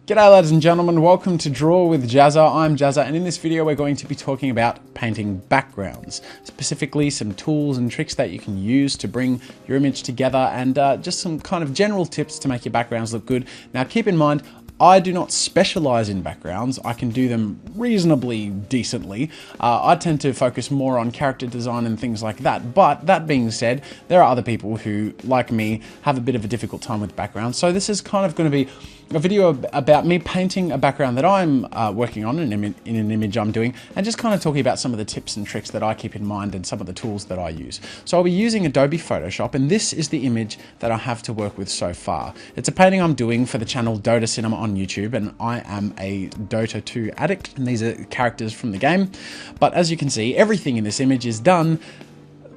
G'day ladies and gentlemen, welcome to Draw with Jazza. I'm Jazza, and in this video we're going to be talking about painting backgrounds, specifically some tools and tricks that you can use to bring your image together, and just some kind of general tips to make your backgrounds look good. Now keep in mind, I do not specialize in backgrounds. I can do them reasonably decently. I tend to focus more on character design and things like that. But that being said, there are other people who, like me, have a bit of a difficult time with backgrounds. So this is kind of going to be a video about me painting a background that I'm working on in an image I'm doing, and just kind of talking about some of the tips and tricks that I keep in mind and some of the tools that I use. So I'll be using Adobe Photoshop, and this is the image that I have to work with so far. It's a painting I'm doing for the channel Dota Cinema on YouTube, and I am a Dota 2 addict, and these are characters from the game. But as you can see, everything in this image is done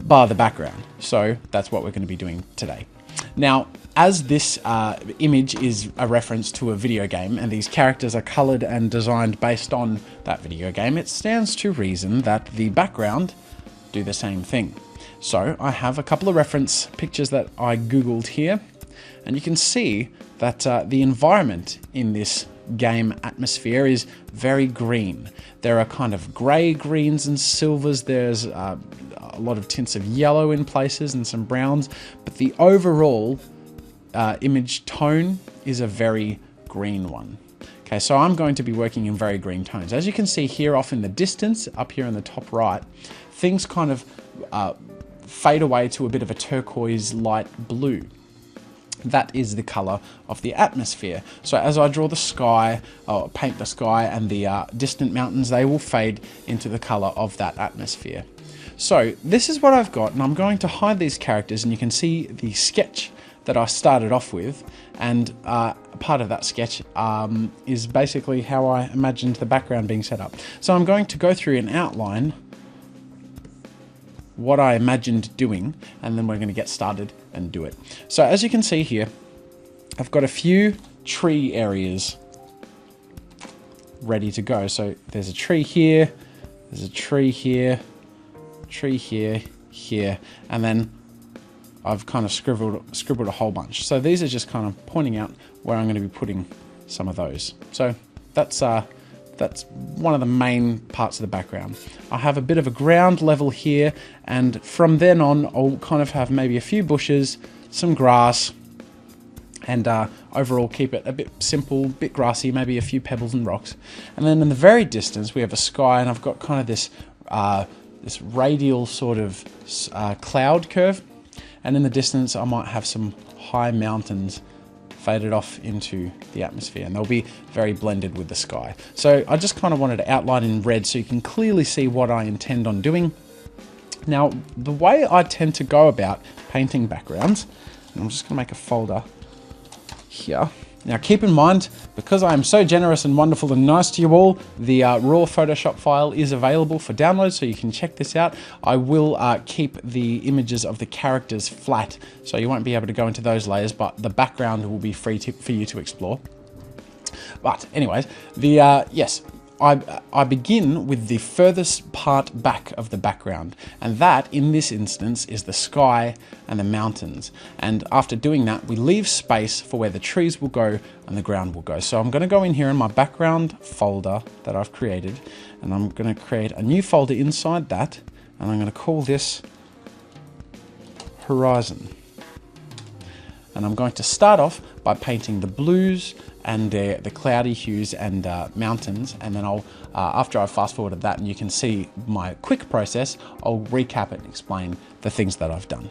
bar the background. So that's what we're going to be doing today. Now, as this image is a reference to a video game and these characters are colored and designed based on that video game, it stands to reason that the background do the same thing. So I have a couple of reference pictures that I Googled here, and you can see that the environment in this game atmosphere is very green. There are kind of grey greens and silvers. There's a lot of tints of yellow in places and some browns, but the overall image tone is a very green one. Okay, so I'm going to be working in very green tones. As you can see here off in the distance, up here in the top right, things kind of fade away to a bit of a turquoise light blue. That is the color of the atmosphere. So as I draw the sky, or paint the sky and the distant mountains, they will fade into the color of that atmosphere. So this is what I've got, and I'm going to hide these characters, and you can see the sketch that I started off with, and part of that sketch is basically how I imagined the background being set up. So I'm going to go through and outline what I imagined doing, and then we're going to get started and do it. So as you can see here, I've got a few tree areas ready to go. So there's a tree here, there's a tree here, tree here, here, and then I've kind of scribbled a whole bunch. So these are just kind of pointing out where I'm going to be putting some of those. So that's one of the main parts of the background. I have a bit of a ground level here, and from then on I'll kind of have maybe a few bushes, some grass, and overall keep it a bit simple, a bit grassy, maybe a few pebbles and rocks. And then in the very distance we have a sky, and I've got kind of this this radial sort of cloud curve, and in the distance I might have some high mountains faded off into the atmosphere, and they'll be very blended with the sky. So I just kind of wanted to outline in red so you can clearly see what I intend on doing. Now, the way I tend to go about painting backgrounds, and I'm just going to make a folder here. Now keep in mind, because I am so generous and wonderful and nice to you all, the raw Photoshop file is available for download, so you can check this out. I will keep the images of the characters flat, so you won't be able to go into those layers, but the background will be free for you to explore. But anyways, yes, I begin with the furthest part back of the background, and that in this instance is the sky and the mountains. And after doing that, we leave space for where the trees will go and the ground will go. So I'm going to go in here in my background folder that I've created, and I'm going to create a new folder inside that, and I'm going to call this Horizon. And I'm going to start off by painting the blues and the cloudy hues and mountains, and then I'll, after I've fast forwarded that and you can see my quick process, I'll recap it and explain the things that I've done.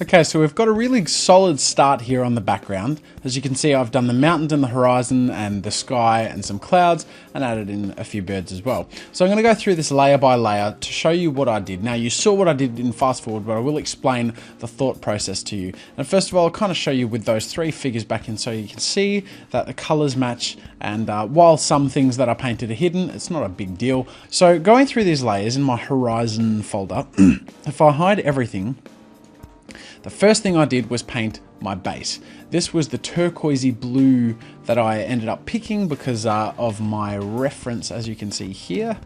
Okay, so we've got a really solid start here on the background. As you can see, I've done the mountains and the horizon and the sky and some clouds and added in a few birds as well. So I'm going to go through this layer by layer to show you what I did. Now, you saw what I did in fast forward, but I will explain the thought process to you. And first of all, I'll kind of show you with those three figures back in so you can see that the colors match. And while some things that I painted are hidden, it's not a big deal. So going through these layers in my horizon folder, if I hide everything, the first thing I did was paint my base. This was the turquoisey blue that I ended up picking because of my reference. As you can see here,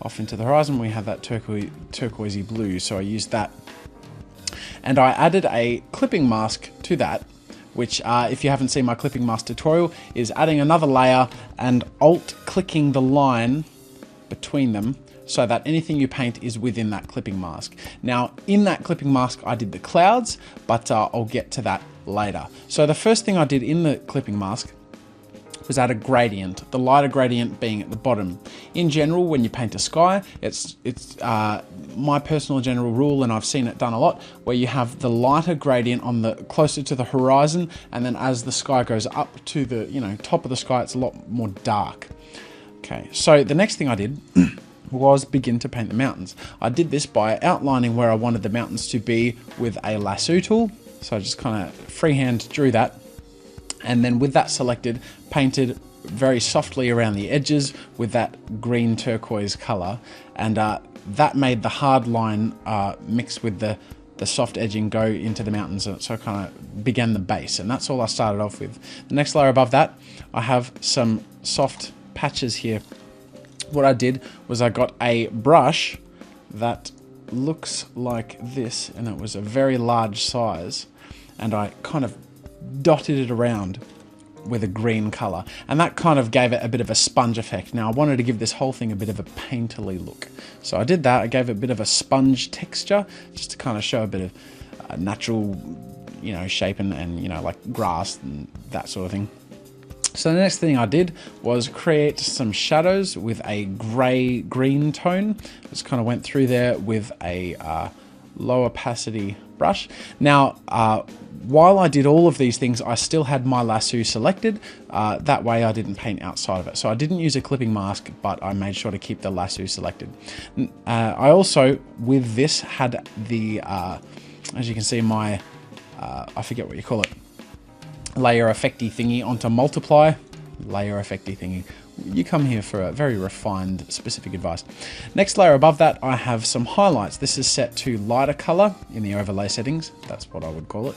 off into the horizon, we have that turquoisey blue. So I used that. And I added a clipping mask to that, which if you haven't seen my clipping mask tutorial, is adding another layer and alt-clicking the line between them so that anything you paint is within that clipping mask. Now, in that clipping mask, I did the clouds, but I'll get to that later. So the first thing I did in the clipping mask was add a gradient, the lighter gradient being at the bottom. In general, when you paint a sky, it's my personal general rule, and I've seen it done a lot, where you have the lighter gradient on the closer to the horizon, and then as the sky goes up to the top of the sky, it's a lot more dark. Okay, so the next thing I did was begin to paint the mountains. I did this by outlining where I wanted the mountains to be with a lasso tool. So I just kind of freehand drew that. And then with that selected, painted very softly around the edges with that green turquoise color. And that made the hard line mix with the soft edging go into the mountains. So I kind of began the base, and that's all I started off with. The next layer above that, I have some soft patches here. What I did was I got a brush that looks like this, and it was a very large size, and I kind of dotted it around with a green color, and that kind of gave it a bit of a sponge effect. Now I wanted to give this whole thing a bit of a painterly look, so I did that. I gave it a bit of a sponge texture just to kind of show a bit of natural shape and like grass and that sort of thing. So the next thing I did was create some shadows with a grey-green tone. Just kind of went through there with a low opacity brush. Now, while I did all of these things, I still had my lasso selected. That way I didn't paint outside of it. So I didn't use a clipping mask, but I made sure to keep the lasso selected. I also, with this, had the, as you can see, my, I forget what you call it, layer effecty thingy onto multiply. Layer effecty thingy. You come here for a very refined, specific advice. Next layer above that, I have some highlights. This is set to lighter color in the overlay settings. That's what I would call it.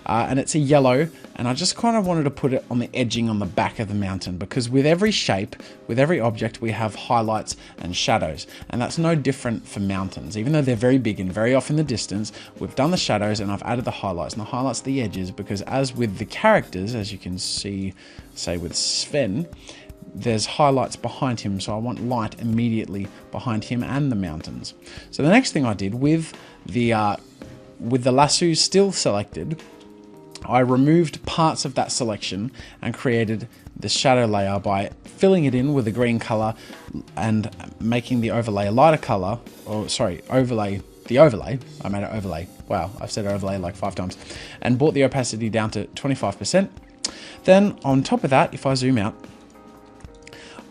And it's a yellow, and I just kind of wanted to put it on the edging on the back of the mountain, because with every shape, with every object, we have highlights and shadows, and that's no different for mountains. Even though they're very big and very off in the distance, we've done the shadows and I've added the highlights, and the highlights are the edges, because as with the characters, as you can see, say with Sven, there's highlights behind him, so I want light immediately behind him and the mountains. So the next thing I did with the lasso still selected, I removed parts of that selection and created the shadow layer by filling it in with a green color and making the overlay a lighter color, or sorry, the overlay, I made it overlay. Wow, I've said overlay like 5 times, and brought the opacity down to 25%. Then on top of that, if I zoom out,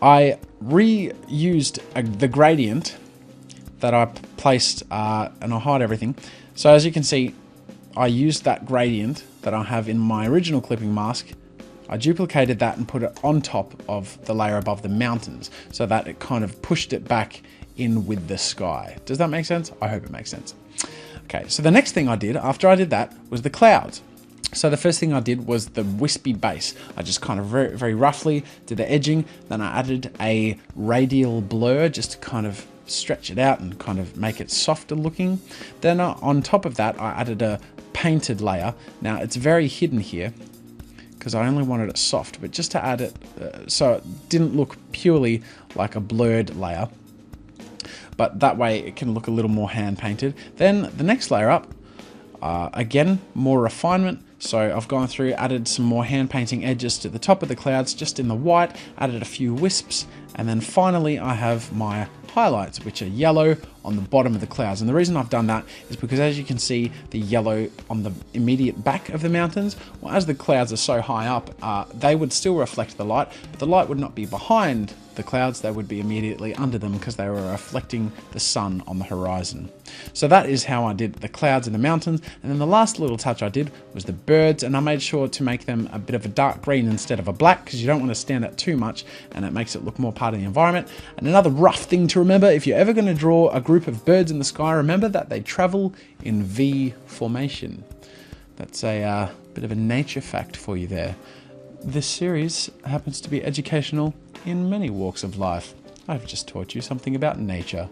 I reused the gradient that I placed, and I'll hide everything. So as you can see, I used that gradient that I have in my original clipping mask. I duplicated that and put it on top of the layer above the mountains so that it kind of pushed it back in with the sky. Does that make sense? I hope it makes sense. Okay, so the next thing I did after I did that was the clouds. So the first thing I did was the wispy base. I just kind of very, very roughly did the edging. Then I added a radial blur just to kind of stretch it out and kind of make it softer looking. Then on top of that, I added a painted layer. Now it's very hidden here because I only wanted it soft, but just to add it so it didn't look purely like a blurred layer, but that way it can look a little more hand painted. Then the next layer up, again, more refinement. So I've gone through, added some more hand painting edges to the top of the clouds, just in the white, added a few wisps, and then finally I have my highlights, which are yellow on the bottom of the clouds. And the reason I've done that is because, as you can see, the yellow on the immediate back of the mountains, well, as the clouds are so high up, they would still reflect the light, but the light would not be behind the clouds, they would be immediately under them because they were reflecting the sun on the horizon. So that is how I did the clouds and the mountains. And then the last little touch I did was the birds, and I made sure to make them a bit of a dark green instead of a black, because you don't want to stand out too much and it makes it look more part of the environment. And another rough thing to remember, if you're ever going to draw a group of birds in the sky, remember that they travel in V formation. That's a bit of a nature fact for you there. This series happens to be educational in many walks of life. I've just taught you something about nature.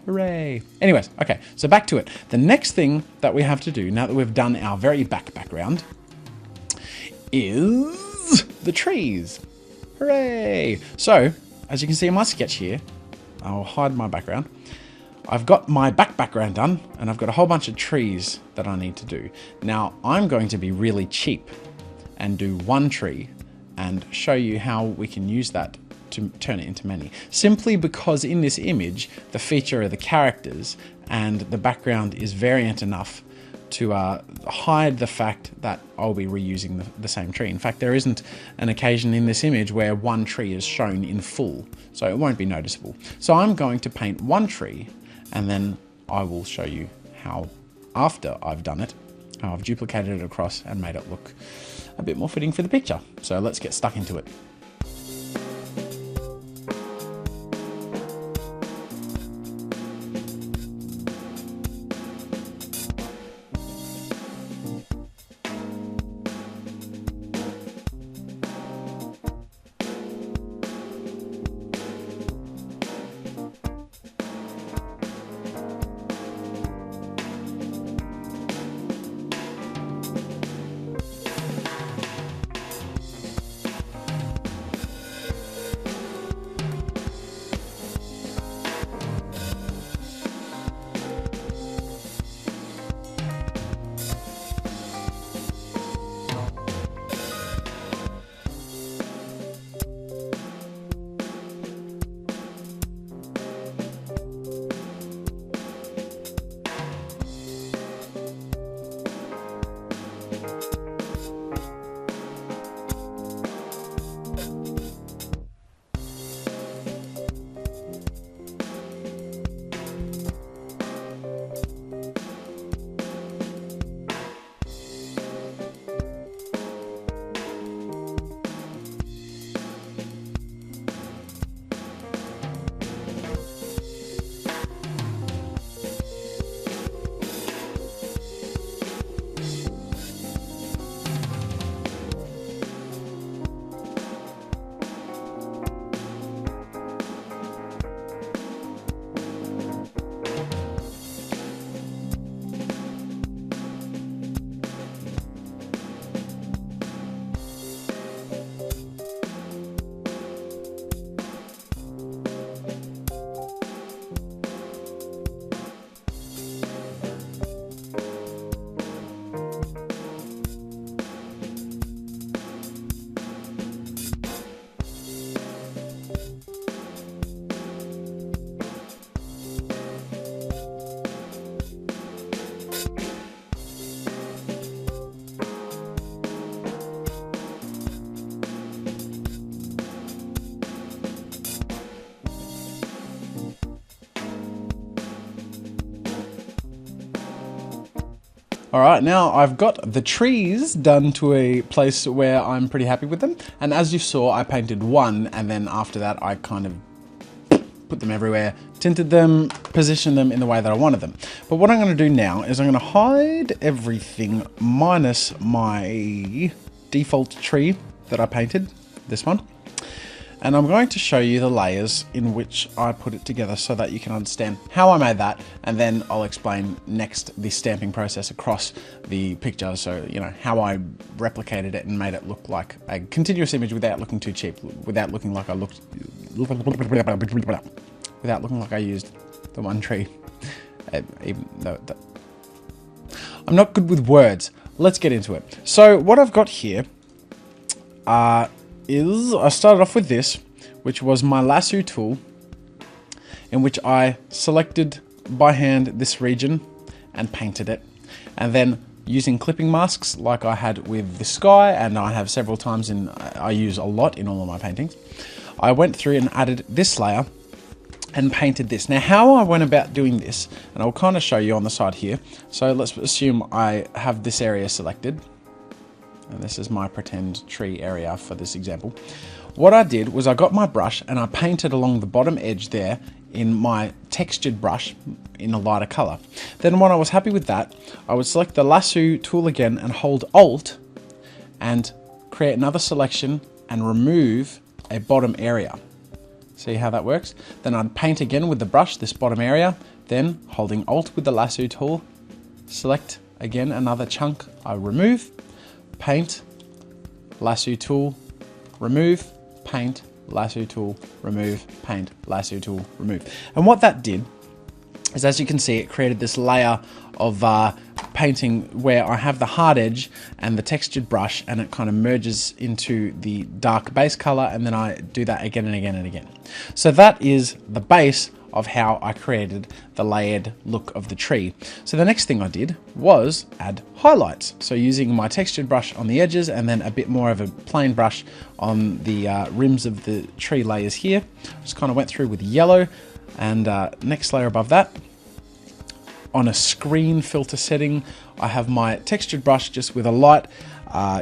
Hooray! Anyways, okay, so back to it. The next thing that we have to do, now that we've done our very background, is the trees. Hooray! So, as you can see in my sketch here, I'll hide my background. I've got my background done, and I've got a whole bunch of trees that I need to do. Now, I'm going to be really cheap and do one tree and show you how we can use that to turn it into many. Simply because in this image, the feature are the characters and the background is variant enough to hide the fact that I'll be reusing the same tree. In fact, there isn't an occasion in this image where one tree is shown in full, so it won't be noticeable. So I'm going to paint one tree, and then I will show you how, after I've done it, how I've duplicated it across and made it look a bit more fitting for the picture. So let's get stuck into it. All right, now I've got the trees done to a place where I'm pretty happy with them. And as you saw, I painted one, and then after that, I kind of put them everywhere, tinted them, positioned them in the way that I wanted them. But what I'm going to do now is I'm going to hide everything minus my default tree that I painted, this one. And I'm going to show you the layers in which I put it together so that you can understand how I made that, and then I'll explain next the stamping process across the picture, so you know how I replicated it and made it look like a continuous image without looking too cheap, without looking like I used the one tree. Even though I'm not good with words. Let's get into it. So what I've got here is I started off with this, which was my lasso tool, in which I selected by hand this region and painted it. And then using clipping masks like I had with the sky, and I have several times I use a lot in all of my paintings, I went through and added this layer and painted this. Now how I went about doing this, and I'll kind of show you on the side here. So let's assume I have this area selected, and this is my pretend tree area for this example. What I did was I got my brush and I painted along the bottom edge there in my textured brush in a lighter color. Then when I was happy with that, I would select the lasso tool again and hold Alt and create another selection and remove a bottom area. See how that works? Then I'd paint again with the brush this bottom area, then holding Alt with the lasso tool, select again another chunk I remove, paint, lasso tool, remove, paint, lasso tool, remove, paint, lasso tool, remove. And what that did is, as you can see, it created this layer of painting where I have the hard edge and the textured brush, and it kind of merges into the dark base color, and then I do that again and again and again. So that is the base of how I created the layered look of the tree. So the next thing I did was add highlights. So using my textured brush on the edges and then a bit more of a plain brush on the rims of the tree layers here. Just kind of went through with yellow, and next layer above that, on a screen filter setting, I have my textured brush just with a light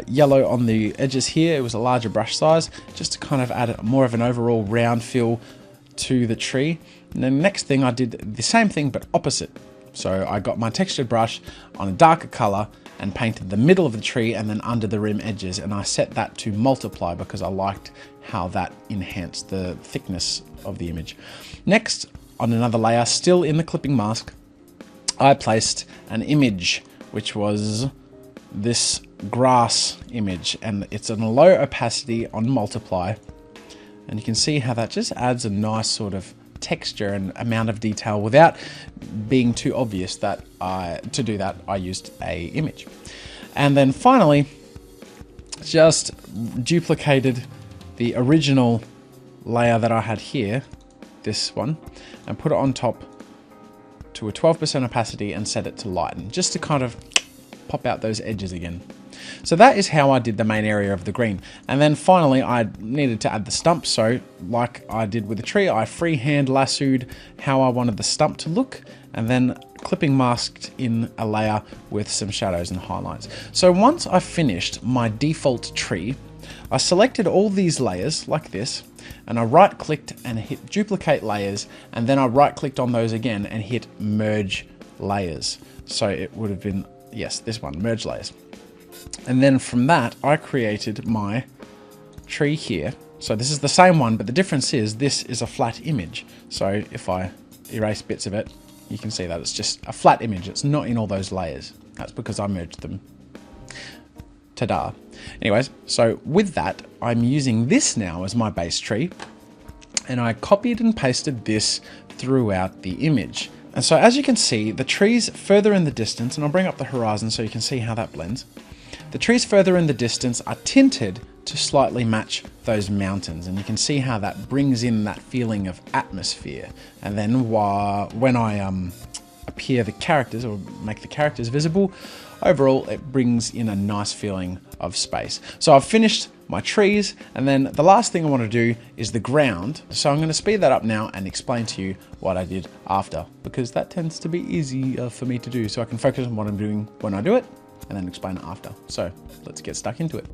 yellow on the edges here. It was a larger brush size, just to kind of add more of an overall round feel to the tree. And then the next thing I did the same thing but opposite. So I got my textured brush on a darker color and painted the middle of the tree and then under the rim edges, and I set that to multiply because I liked how that enhanced the thickness of the image. Next, on another layer, still in the clipping mask, I placed an image, which was this grass image, and it's on a low opacity on multiply. And you can see how that just adds a nice sort of texture and amount of detail without being too obvious that to do that I used a image. And then finally, just duplicated the original layer that I had here, this one, and put it on top to a 12% opacity and set it to lighten, just to kind of pop out those edges again. So that is how I did the main area of the green. And then finally I needed to add the stump. So like I did with the tree, I freehand lassoed how I wanted the stump to look, and then clipping masked in a layer with some shadows and highlights. So once I finished my default tree, I selected all these layers like this, and I right clicked and hit duplicate layers, and then I right clicked on those again and hit merge layers. So it would have been, yes, this one, merge layers. And then from that, I created my tree here. So this is the same one, but the difference is this is a flat image. So if I erase bits of it, you can see that it's just a flat image. It's not in all those layers. That's because I merged them. Ta-da. Anyways, so with that, I'm using this now as my base tree, and I copied and pasted this throughout the image. And so as you can see, the trees further in the distance, and I'll bring up the horizon so you can see how that blends. The trees further in the distance are tinted to slightly match those mountains, and you can see how that brings in that feeling of atmosphere. And then when I appear the characters or make the characters visible, overall it brings in a nice feeling of space. So I've finished my trees, and then the last thing I want to do is the ground. So I'm going to speed that up now and explain to you what I did after, because that tends to be easy for me to do, so I can focus on what I'm doing when I do it and then explain it after. So let's get stuck into it.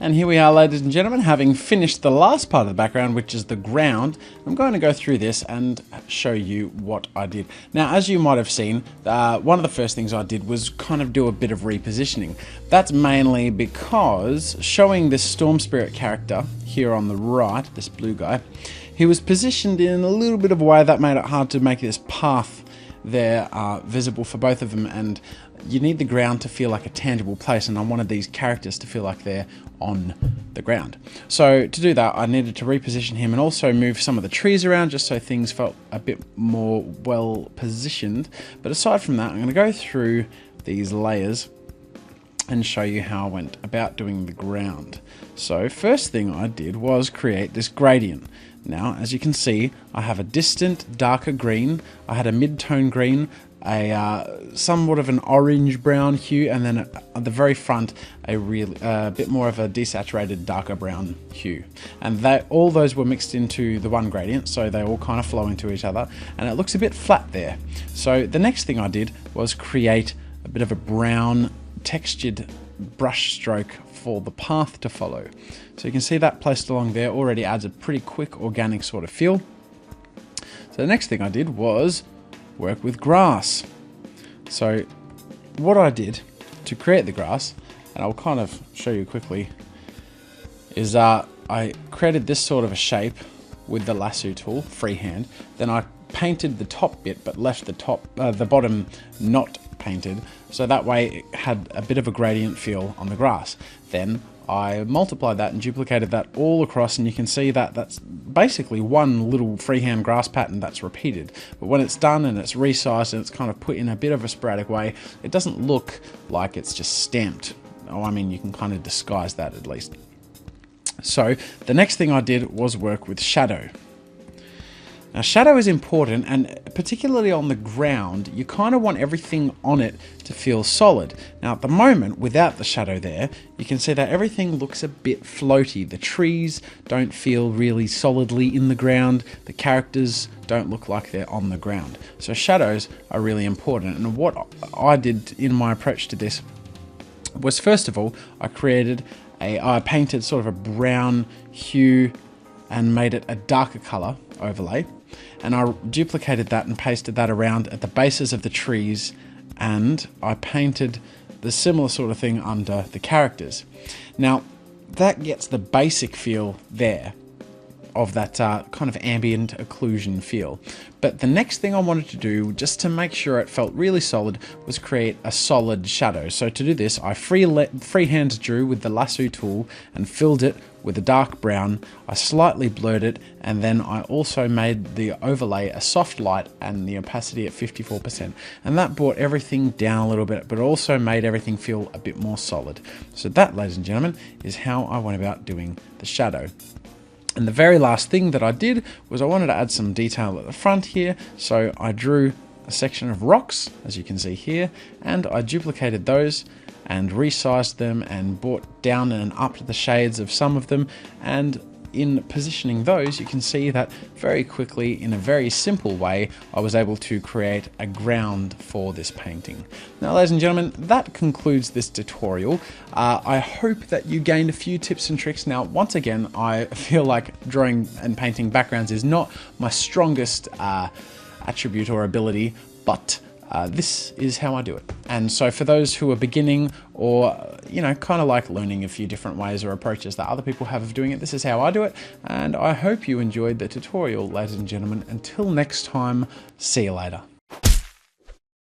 And here we are, ladies and gentlemen, having finished the last part of the background, which is the ground. I'm going to go through this and show you what I did. Now, as you might have seen, one of the first things I did was kind of do a bit of repositioning. That's mainly because showing this Storm Spirit character here on the right, this blue guy, he was positioned in a little bit of a way that made it hard to make this path there visible for both of them, and you need the ground to feel like a tangible place, and I wanted these characters to feel like they're on the ground. So to do that, I needed to reposition him and also move some of the trees around just so things felt a bit more well positioned. But aside from that, I'm going to go through these layers and show you how I went about doing the ground. So first thing I did was create this gradient. Now, as you can see, I have a distant darker green, I had a mid-tone green, a somewhat of an orange-brown hue, and then at the very front, a bit more of a desaturated darker brown hue. And all those were mixed into the one gradient, so they all kind of flow into each other, and it looks a bit flat there. So the next thing I did was create a bit of a brown textured brush stroke for the path to follow. So you can see that placed along there already adds a pretty quick organic sort of feel. So the next thing I did was work with grass. So what I did to create the grass, and I'll kind of show you quickly, is I created this sort of a shape with the lasso tool, freehand. Then I painted the top bit but left the bottom not painted, so that way it had a bit of a gradient feel on the grass. Then I multiplied that and duplicated that all across, and you can see that that's basically one little freehand grass pattern that's repeated. But when it's done and it's resized and it's kind of put in a bit of a sporadic way, it doesn't look like it's just stamped. Oh, I mean, you can kind of disguise that at least. So the next thing I did was work with shadow. Now, shadow is important, and particularly on the ground, you kind of want everything on it to feel solid. Now, at the moment, without the shadow there, you can see that everything looks a bit floaty. The trees don't feel really solidly in the ground. The characters don't look like they're on the ground. So shadows are really important. And what I did in my approach to this was, first of all, I painted sort of a brown hue and made it a darker color overlay. And I duplicated that and pasted that around at the bases of the trees, and I painted the similar sort of thing under the characters. Now, that gets the basic feel there of that kind of ambient occlusion feel. But the next thing I wanted to do, just to make sure it felt really solid, was create a solid shadow. So to do this, I freehand drew with the lasso tool and filled it with a dark brown. I slightly blurred it, and then I also made the overlay a soft light and the opacity at 54%. And that brought everything down a little bit, but also made everything feel a bit more solid. So that, ladies and gentlemen, is how I went about doing the shadow. And the very last thing that I did was I wanted to add some detail at the front here, so I drew a section of rocks, as you can see here, and I duplicated those and resized them and brought down and up the shades of some of them, and in positioning those, you can see that very quickly, in a very simple way, I was able to create a ground for this painting. Now, ladies and gentlemen, that concludes this tutorial. I hope that you gained a few tips and tricks. Now, once again, I feel like drawing and painting backgrounds is not my strongest attribute or ability, but this is how I do it. And so for those who are beginning, or kind of like learning a few different ways or approaches that other people have of doing it, this is how I do it. And I hope you enjoyed the tutorial, ladies and gentlemen. Until next time, see you later.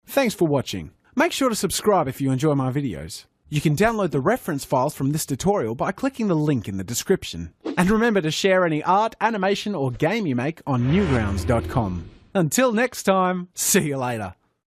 Thanks for watching. Make sure to subscribe if you enjoy my videos. You can download the reference files from this tutorial by clicking the link in the description. And remember to share any art, animation or game you make on Newgrounds.com. Until next time, see you later.